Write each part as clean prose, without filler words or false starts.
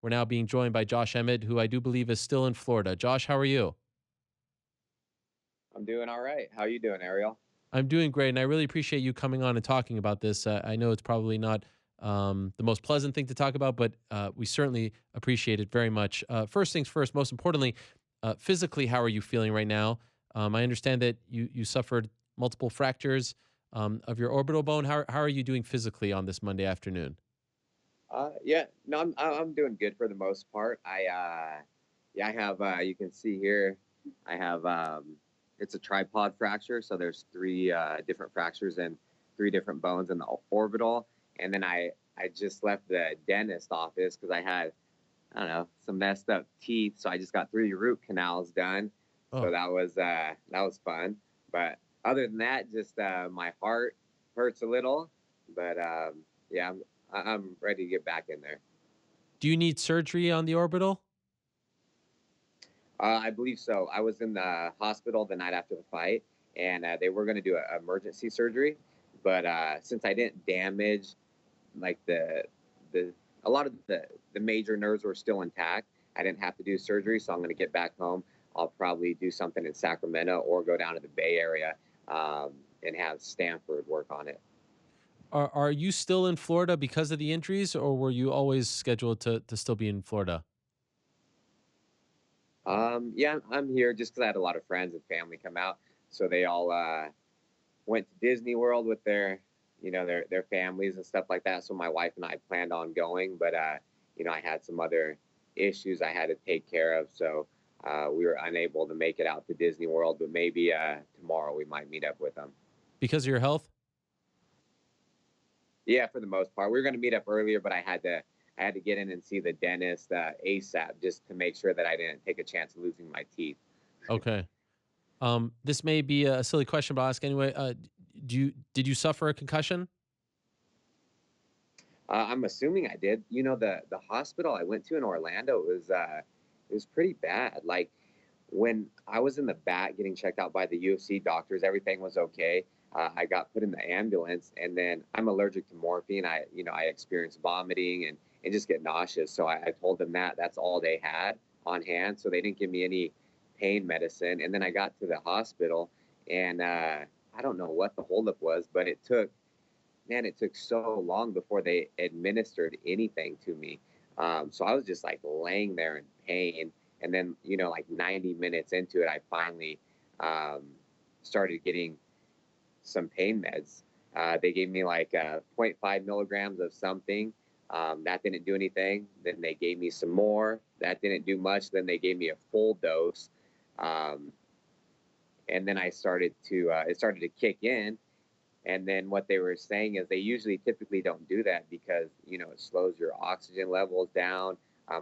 We're now being joined by Josh Emmett, who I do believe is still in Florida. Josh, how are you? I'm doing all right. How you doing, Ariel? I'm doing great, and I really appreciate you coming on and talking about this. I know it's probably not the most pleasant thing to talk about, but we certainly appreciate it very much. First things first, most importantly, physically, how are you feeling right now? I understand that you suffered multiple fractures of your orbital bone. How are you doing physically on this Monday afternoon? Yeah, no, I'm doing good for the most part. Yeah, I have. You can see here, I have. It's a tripod fracture, so there's three different fractures and three different bones in the orbital. And then I just left the dentist office because I had, I don't know, some messed up teeth, so I just got three root canals done. So Oh, that was fun. But other than that, just my heart hurts a little. But yeah, I'm ready to get back in there. do you need surgery on the orbital? I believe so. I was in the hospital the night after the fight, and they were going to do an emergency surgery, but since I didn't damage like the a lot of the major nerves were still intact, I didn't have to do surgery. So I'm going to get back home. I'll probably do something in Sacramento or go down to the Bay Area and have Stanford work on it. Are you still in Florida because of the injuries, or were you always scheduled to still be in Florida? Yeah, I'm here just because I had a lot of friends and family come out, so they all went to Disney World with their families and stuff like that. So my wife and I planned on going, but I had some other issues I had to take care of, so we were unable to make it out to Disney World. But maybe tomorrow we might meet up with them. Because of your health? Yeah, for the most part, we were going to meet up earlier, but I had to get in and see the dentist ASAP just to make sure that I didn't take a chance of losing my teeth. Okay. This may be a silly question, but I'll ask anyway. Did you suffer a concussion? I'm assuming I did. The hospital I went to in Orlando it was pretty bad. Like when I was in the back getting checked out by the UFC doctors, everything was okay. I got put in the ambulance, and then I'm allergic to morphine. I experience vomiting and just get nauseous. So I told them that that's all they had on hand. So they didn't give me any pain medicine. And then I got to the hospital, and I don't know what the holdup was, but it took so long before they administered anything to me. So I was just like laying there in pain. And then, like 90 minutes into it, I finally um, started getting some pain meds. They gave me like zero point 0.5 milligrams of something. That didn't do anything. Then they gave me some more. That didn't do much. Then they gave me a full dose. Um, and then it started to kick in, and then what they were saying is they usually typically don't do that because, it slows your oxygen levels down.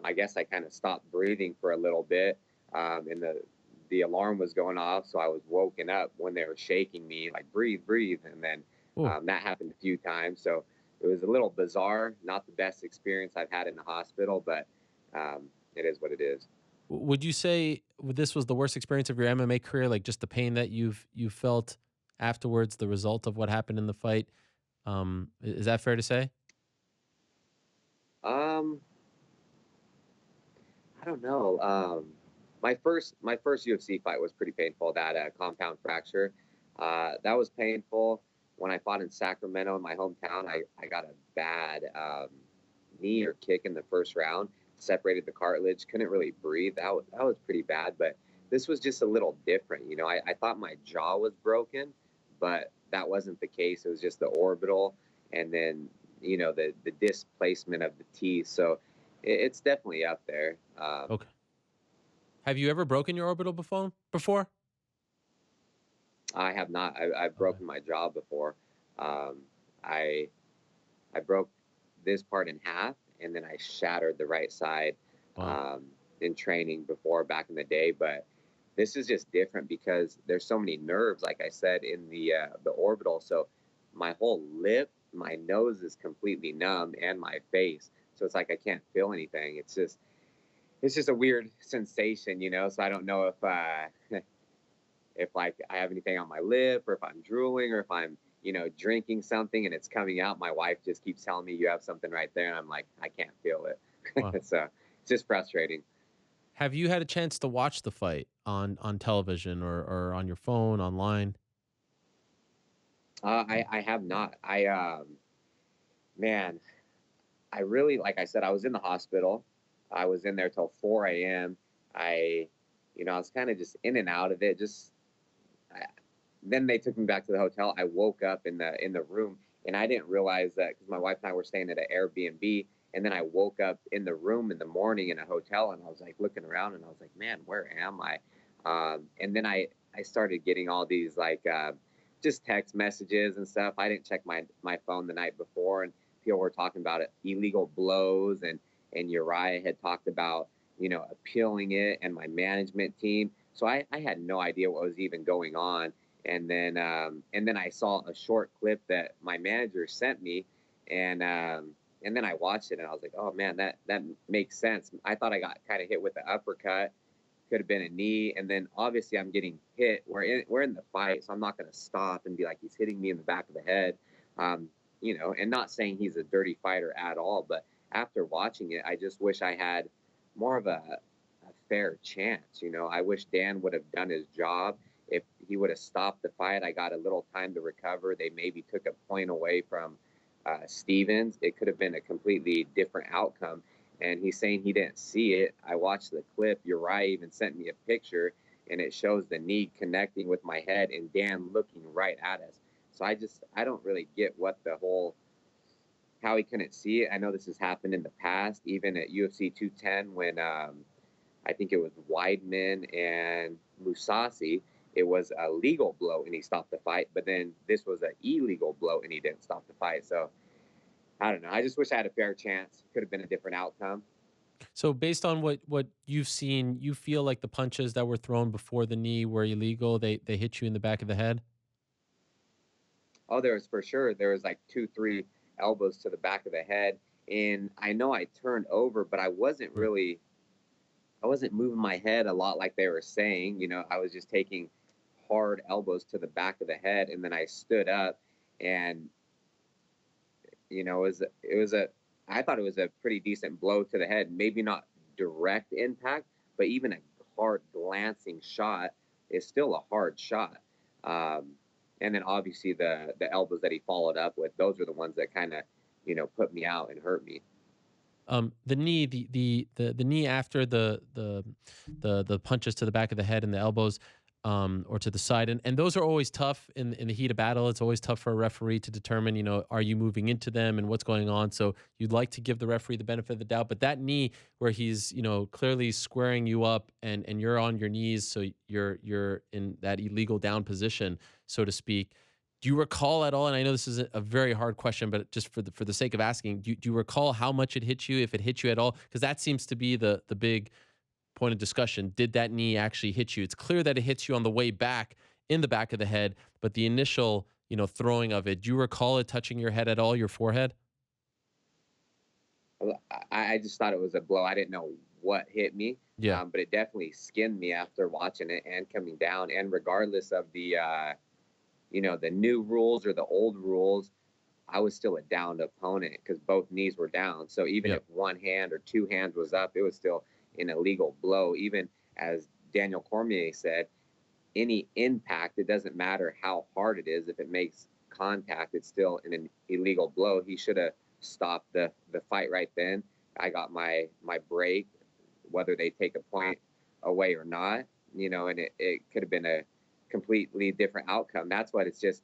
I guess I kind of stopped breathing for a little bit, and the alarm was going off, so I was woken up when they were shaking me, like breathe, breathe, and then Oh, that happened a few times. So it was a little bizarre, not the best experience I've had in the hospital, but it is what it is. would you say this was the worst experience of your MMA career? Like just the pain that you felt afterwards, the result of what happened in the fight. Is that fair to say? Um, I don't know. My first UFC fight was pretty painful. That compound fracture, that was painful. When I fought in Sacramento in my hometown, I got a bad knee or kick in the first round, separated the cartilage, couldn't really breathe. That was pretty bad. But this was just a little different. I thought my jaw was broken, but that wasn't the case. It was just the orbital, and then the displacement of the teeth. So it's definitely up there. Okay. Have you ever broken your orbital before? I have not. I've Okay. broken my jaw before. Um, I I broke this part in half, and then I shattered the right side Wow. um, in training before back in the day. But this is just different because there's so many nerves, like I said, in the orbital. So my whole lip, my nose is completely numb, and my face. So it's like I can't feel anything. It's just a weird sensation. So I don't know if like I have anything on my lip or if I'm drooling or if I'm drinking something and it's coming out. My wife just keeps telling me you have something right there, and I'm like, I can't feel Wow. it. So It's just frustrating. Have you had a chance to watch the fight on television or on your phone, online? I have not. Man, I really, like I said, I was in the hospital. I was in there till 4 a.m. I, I was kind of just in and out of it. I, then they took me back to the hotel. I woke up in the room, and I didn't realize that because my wife and I were staying at an Airbnb. And then I woke up in the room in the morning in a hotel, and I was like looking around, and I was like, man, where am I? And then I started getting all these like just text messages and stuff. I didn't check my phone the night before, and people were talking about it, illegal blows, and Uriah had talked about appealing it, and my management team. So I had no idea what was even going on. And then I saw a short clip that my manager sent me, and then I watched it, and I was like, oh man, that makes sense. I thought I got kind of hit with the uppercut, could have been a knee, and then obviously I'm getting hit. We're in the fight, so I'm not going to stop and be like he's hitting me in the back of the head, and not saying he's a dirty fighter at all, but after watching it, I just wish I had more of a fair chance. I wish Dan would have done his job. If he would have stopped the fight, I got a little time to recover. They maybe took a point away from Stevens. It could have been a completely different outcome. And he's saying he didn't see it. I watched the clip. Uriah even sent me a picture, and it shows the knee connecting with my head and Dan looking right at us. So I don't really get what the whole how he couldn't see it. I know this has happened in the past, even at UFC 210 when I think it was Weidman and Musasi. It was a legal blow and he stopped the fight, but then this was an illegal blow and he didn't stop the fight. So I don't know. I just wish I had a fair chance. Could have been a different outcome. So based on what you've seen, you feel like the punches that were thrown before the knee were illegal. They hit you in the back of the head. Oh, there was like two, three elbows to the back of the head. And I know I turned over, but Mm. I wasn't moving my head a lot like they were saying. I was just taking hard elbows to the back of the head, and then I stood up, and it was a I thought it was a pretty decent blow to the head. Maybe not direct impact, but even a hard glancing shot is still a hard shot. Um, and then obviously the elbows that he followed up with, those are the ones that kind of put me out and hurt me. The knee, the knee after the punches to the back of the head and the elbows, or to the side, and those are always tough in the heat of battle. It's always tough for a referee to determine, are you moving into them and what's going on. So you'd like to give the referee the benefit of the doubt, but that knee where he's clearly squaring you up and you're on your knees, so you're in that illegal down position, so to speak. Do you recall at all? And I know this is a very hard question, but just for the sake of asking, do you recall how much it hit you, if it hit you at all? Because that seems to be the big point of discussion. Did that knee actually hit you? It's clear that it hits you on the way back in the back of the head, but the initial throwing of it, do you recall it touching your head at all, your forehead? I just thought it was a blow. I didn't know what hit me, Yeah. but it definitely skinned me after watching it and coming down. And regardless of the new rules or the old rules, I was still a downed opponent because both knees were down. So even Yep. if one hand or two hands was up, it was still an illegal blow. Even as Daniel Cormier said, any impact, it doesn't matter how hard it is. If it makes contact, it's still an illegal blow. He should have stopped the fight right then. I got my break, whether they take a point away or not, and it could have been a completely different outcome. That's what it's just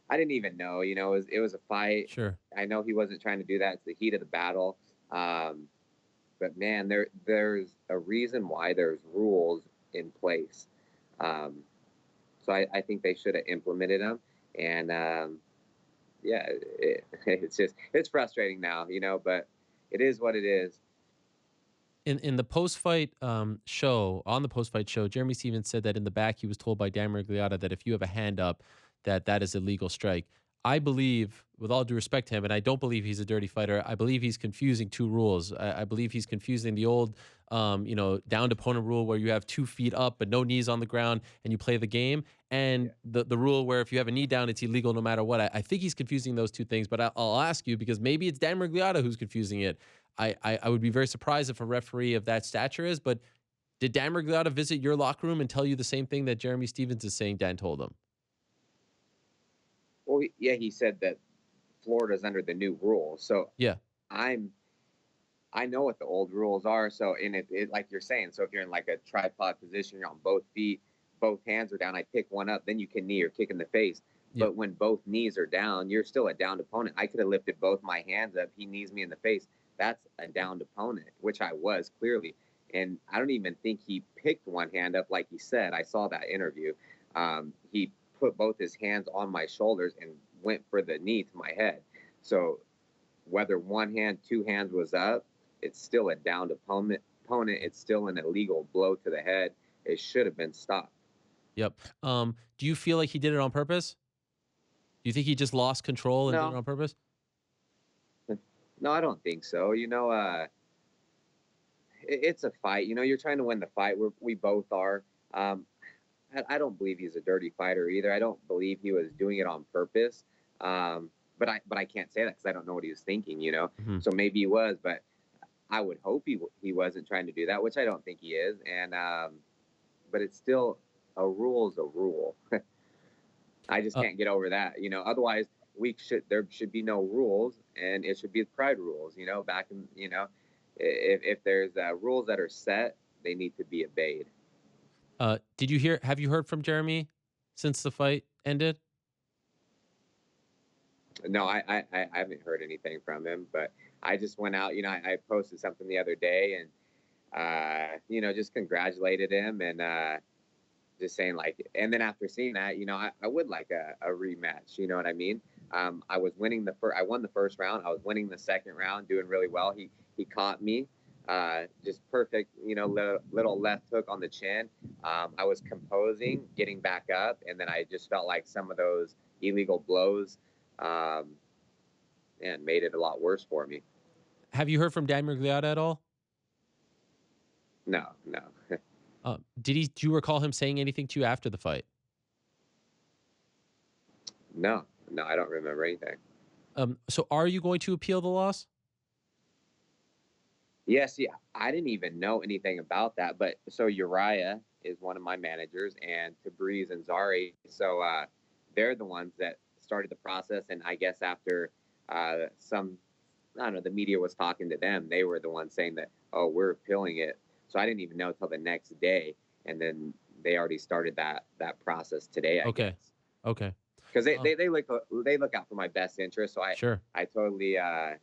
I didn't even know. It was a fight. Sure. I know he wasn't trying to do that. It's the heat of the battle. Um, but man, there's a reason why there's rules in place. Um, so I think they should have implemented them. And yeah, it's frustrating now, but it is what it is. In the post fight show, on the post fight show, Jeremy Stevens said that in the back he was told by Dan Miragliotta that if you have a hand up, that is a legal strike. I believe, with all due respect to him, and I don't believe he's a dirty fighter. I believe he's confusing two rules. I believe he's confusing the old, downed opponent rule where you have 2 feet up but no knees on the ground and you play the game, Yeah. and the rule where if you have a knee down, it's illegal no matter what. I think he's confusing those two things. But I'll ask you because maybe it's Dan Miragliotta who's confusing it. I would be very surprised if a referee of that stature is. But did Dan Miragliotta visit your locker room and tell you the same thing that Jeremy Stevens is saying Dan told him? Well, yeah, he said that Florida's under the new rules. So Yeah. I'm I know what the old rules are. So in it like you're saying, so if you're in like a tripod position, you're on both feet, both hands are down. I pick one up, then you can knee or kick in the face. Yep. But when both knees are down, you're still a downed opponent. I could have lifted both my hands up. He knees me in the face. That's a downed opponent, which I was clearly. And I don't even think he picked one hand up like he said. I saw that interview. He put both his hands on my shoulders and went for the knee to my head. So whether one hand, two hands was up, it's still a downed opponent. It's still an illegal blow to the head. It should have been stopped. Yep. Do you feel like he did it on purpose? Do you think he just lost control and did it No, on purpose? no, I don't think so. It's a fight. You're trying to win the fight. We both are. I don't believe he's a dirty fighter either. I don't believe he was doing it on purpose. But I can't say that because I don't know what he was thinking. Hmm. So maybe he was, but I would hope he wasn't trying to do that, which I don't think he is. And but it's still a rule's a rule. I just Uh, can't get over that. Otherwise there should be no rules, and it should be pride rules. Back in if there's rules that are set, they need to be obeyed. did you hear? Have you heard from Jeremy since the fight ended? No, I haven't heard anything from him, but I just went out. I posted something the other day, and just congratulated him, and just saying like, and then after seeing that, I would like a rematch. You know what I mean? I won the first round. I was winning the second round, doing really well. He caught me, just perfect. Little left hook on the chin. I was composing, getting back up, and then I just felt like some of those illegal blows, um, and made it a lot worse for me. Have you heard from Dan Miragliotta at all? No, no. Did he? Do you recall him saying anything to you after the fight? No, no, I don't remember anything. So are you going to appeal the loss? Yeah, see, I didn't even know anything about that. But so Uriah is one of my managers, and Tabriz and Zari. So they're the ones that started the process. And I guess after I don't know, the media was talking to them, they were the ones saying that, oh, we're appealing it. So I didn't even know till the next day. And then they already started that process today, I Okay. guess. Okay. Because they, Um, they, they look out for my best interest. So sure. I totally I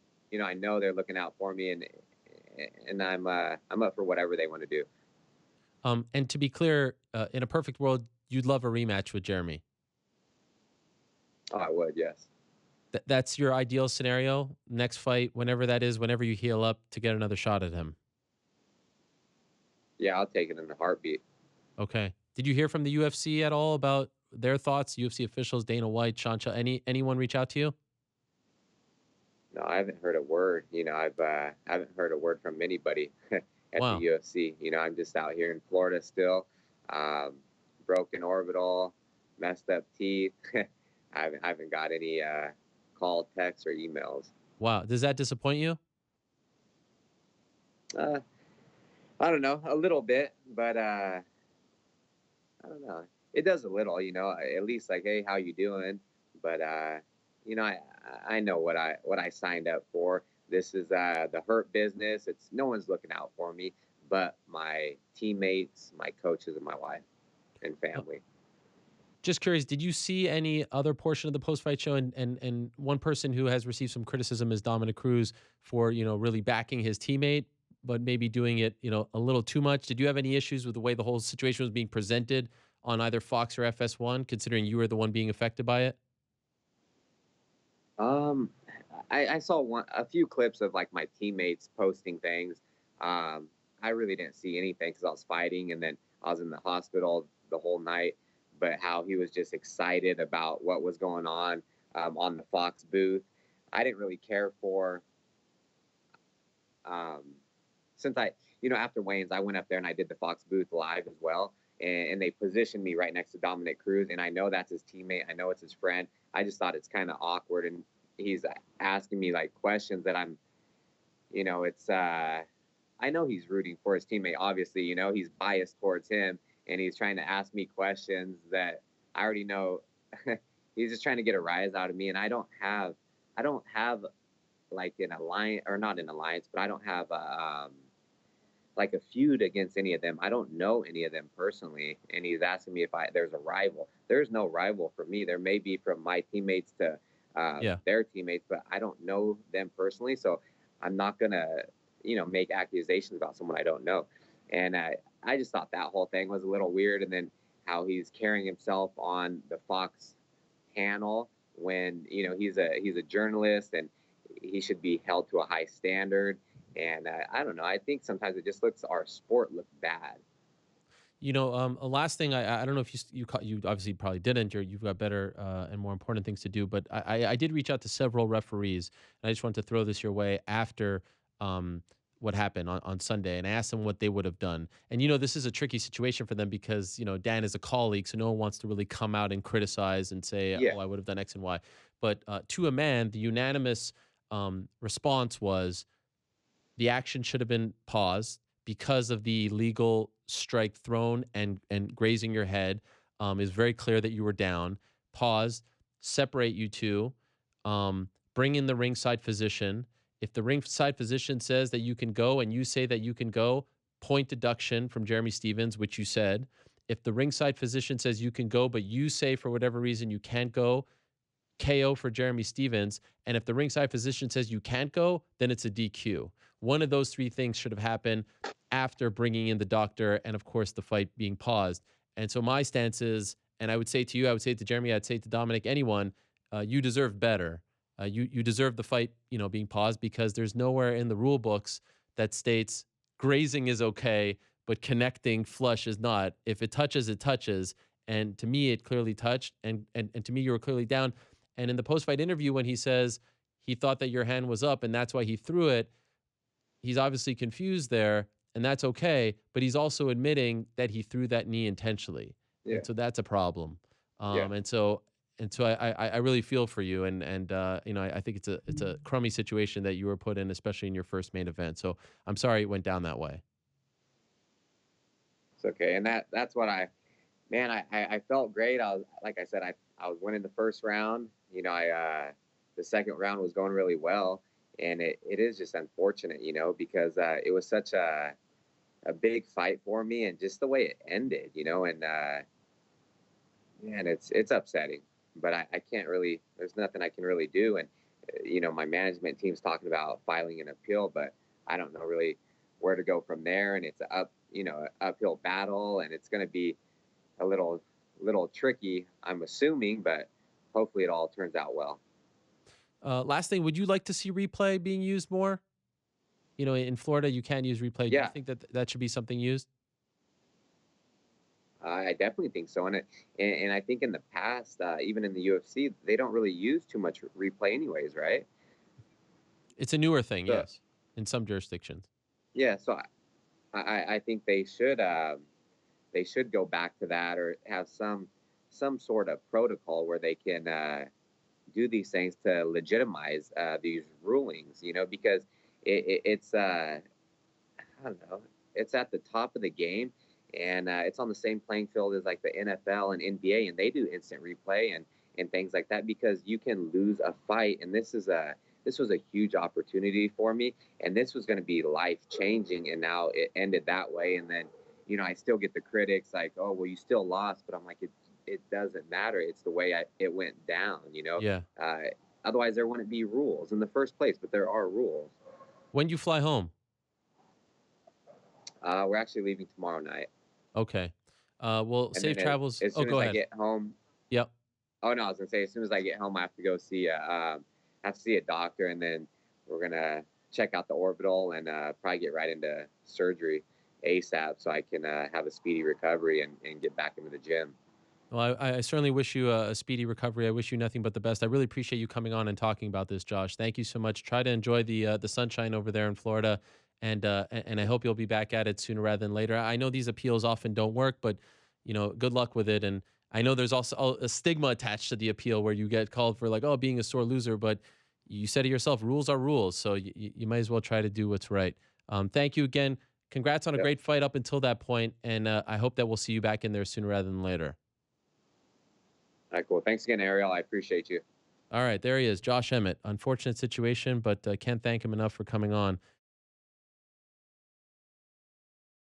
know they're looking out for me, and I'm up for whatever they want to do. And to be clear, in a perfect world, you'd love a rematch with Jeremy. Oh, I would, yes. That's your ideal scenario. Next fight, whenever that is, whenever you heal up to get another shot at him. Yeah, I'll take it in a heartbeat. Okay. Did you hear from the UFC at all about their thoughts? UFC officials, Dana White, Shansha, anyone reach out to you? No, I haven't heard a word. I haven't heard a word from anybody at the Wow. UFC. I'm just out here in Florida still. Um, Broken orbital, messed up teeth. I haven't got any call, texts, or emails. Wow. Does that disappoint you? Uh, I don't know, a little bit, but I don't know. It does a little, at least like, hey, how you doing? But I know what I signed up for. This is the hurt business. It's no one's looking out for me, but my teammates, my coaches, and my wife and Uh, family. just curious, did you see any other portion of the post fight show? And one person who has received some criticism is Dominic Cruz for, really backing his teammate, but maybe doing it, a little too much. Did you have any issues with the way the whole situation was being presented on either Fox or FS1, considering you were the one being affected by it? Um, I saw a few clips of like my teammates posting things. I really didn't see anything because I was fighting, and then I was in the hospital the whole night. But how he was just excited about what was going on the Fox booth, I didn't really care for. Um, since after Wayne's, I went up there and I did the Fox booth live as well, and they positioned me right next to Dominic Cruz, and I know that's his teammate. I know it's his friend. I just thought it's kind of awkward, and he's asking me like questions that it's I know he's rooting for his teammate. Obviously, he's biased towards him, and he's trying to ask me questions that I already know. He's just trying to get a rise out of me, and I don't have like an alliance, or not an alliance, but I don't have like a feud against any of them. I don't know any of them personally, and he's asking me if there's a rival. There's no rival for me. There may be from my teammates to Yeah. their teammates, but I don't know them personally, so I'm not gonna make accusations about someone I don't know. And I just thought that whole thing was a little weird, and then how he's carrying himself on the Fox panel when he's a journalist and he should be held to a high standard. And I don't know. I think sometimes it just looks our sport look bad. A last thing, I don't know if you obviously probably didn't. You've got better and more important things to do. But I did reach out to several referees, and I just wanted to throw this your way after what happened on Sunday, and I asked them what they would have done. And this is a tricky situation for them because Dan is a colleague, so no one wants to really come out and criticize and say, Yeah, "Oh, I would have done X and Y." But to a man, the unanimous response was the action should have been paused because of the illegal strike thrown and grazing your head. Is very clear that you were down. Pause, separate you two, bring in the ringside physician. If the ringside physician says that you can go and you say that you can go, point deduction from Jeremy Stevens, which you said. If the ringside physician says you can go, but you say for whatever reason you can't go, KO for Jeremy Stevens. And if the ringside physician says you can't go, then it's a DQ. One of those three things should have happened after bringing in the doctor and, of course, the fight being paused. And so my stance is, and I would say to you, I would say to Jeremy, I'd say to Dominic, anyone, you deserve better. You deserve the fight, being paused because there's nowhere in the rule books that states grazing is okay, but connecting flush is not. If it touches, it touches. And to me, it clearly touched. And to me, you were clearly down. And in the post-fight interview, when he says he thought that your hand was up and that's why he threw it, he's obviously confused there, and that's okay. But he's also admitting that he threw that knee intentionally, yeah, and so that's a problem. yeah. And so I really feel for you, and I think it's a crummy situation that you were put in, especially in your first main event. So I'm sorry it went down that way. It's okay. And that's what man, I felt great. I was, like I said, I was winning the first round. The second round was going really well, and it is just unfortunate, because it was such a big fight for me, and just the way it ended, and man, it's upsetting. But I can't really. There's nothing I can really do, and my management team's talking about filing an appeal, but I don't know really where to go from there, and it's an uphill battle, and it's going to be a little tricky, I'm assuming, but hopefully it all turns out well. Last thing, would you like to see replay being used more? In Florida, you can use replay. Do you Yeah, think that that should be something used? I definitely think so, and I think in the past, even in the UFC, they don't really use too much replay, anyways, right? It's a newer thing, So yes, in some jurisdictions. yeah, so I think they should go back to that, or have some sort of protocol where they can do these things to legitimize these rulings, because it's I don't know, it's at the top of the game, and it's on the same playing field as like the NFL and NBA, and they do instant replay and things like that, because you can lose a fight, and this was a huge opportunity for me, and this was going to be life changing, and now it ended that way, and then I still get the critics like, oh well, you still lost, but I'm like, it doesn't matter. It's the way it went down. Yeah. Uh, Otherwise there wouldn't be rules in the first place, but there are rules. When do you fly home? We're actually leaving tomorrow night, Okay. Well, and safe then travels. as Oh, soon as go I ahead. get home. Yep. Oh no, I was gonna say, as soon as I get home, I have to go see a doctor, and then we're gonna check out the orbital, and probably get right into surgery ASAP, so I can have a speedy recovery and get back into the gym. Well, I certainly wish you a speedy recovery. I wish you nothing but the best. I really appreciate you coming on and talking about this, Josh. Thank you so much. Try to enjoy the sunshine over there in Florida, and I hope you'll be back at it sooner rather than later. I know these appeals often don't work, but good luck with it. And I know there's also a stigma attached to the appeal where you get called for like, oh, being a sore loser, but you said it yourself, rules are rules. So you might as well try to do what's right. Thank you again. Congrats on a Yep. great fight up until that point, and I hope that we'll see you back in there sooner rather than later. All right, cool. Thanks again, Ariel. I appreciate you. All right, there he is, Josh Emmett. Unfortunate situation, but can't thank him enough for coming on.